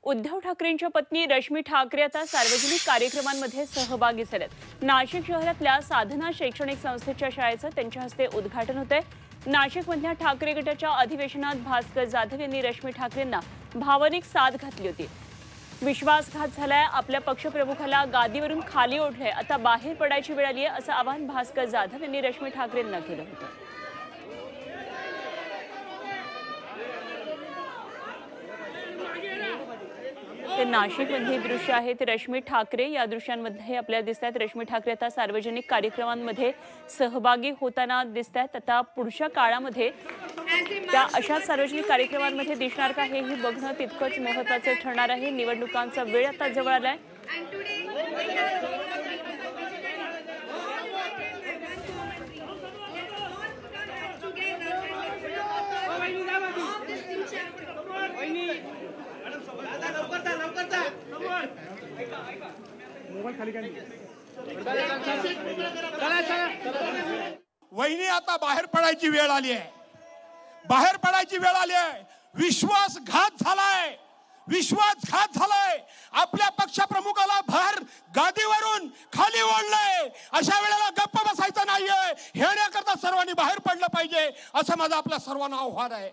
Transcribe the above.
उद्धव ठाकरेंच्या पत्नी रश्मी ठाकरे आता सार्वजनिक कार्यक्रमांमध्ये सहभागी झाल्यात। नाशिक शहरातल्या साधना शैक्षणिक संस्थेच्या शाळेचं त्यांच्या हस्ते उद्घाटन होतंय। नाशिकमधल्या ठाकरे गटाच्या अधिवेशनात भास्कर जाधव यांनी रश्मी ठाकरेंना भावनिक साथ घातली होती। विश्वासघात झालाय, आपल्या पक्षप्रमुखाला गादीवरून खाली ओढलंय, आता बाहेर पडायची वेळ आली आहे असं आवाहन भास्कर जाधव यांनी रश्मी ठाकरेंना केलं होतं। ते नाशिकमधली दृश्य आहेत। रश्मी ठाकरे या दृश्यांमध्ये आपल्याला दिसतात। रश्मी ठाकरे आता सार्वजनिक कार्यक्रमांमध्ये सहभागी होताना दिसतात। आता पुढच्या काळामध्ये त्या अशाच सार्वजनिक कार्यक्रमांमध्ये दिसणार का हेही बघणं तितकंच महत्त्वाचं ठरणार आहे। निवडणुकांचा वेळ आता जवळ आलाय। वहिनी आता बाहेर पडायची वेळ आली आहे, बाहेर पडायची वेळ आली आहे। विश्वासघात झालाय, आपल्या पक्षप्रमुखाला बाहेर गादीवरून खाली ओढलंय। अशा वेळेला गप्प बसायचं नाहीये, हे करता सर्वांनी बाहेर पडलं पाहिजे असं माझं आपल्या सर्वांना आव्हान आहे।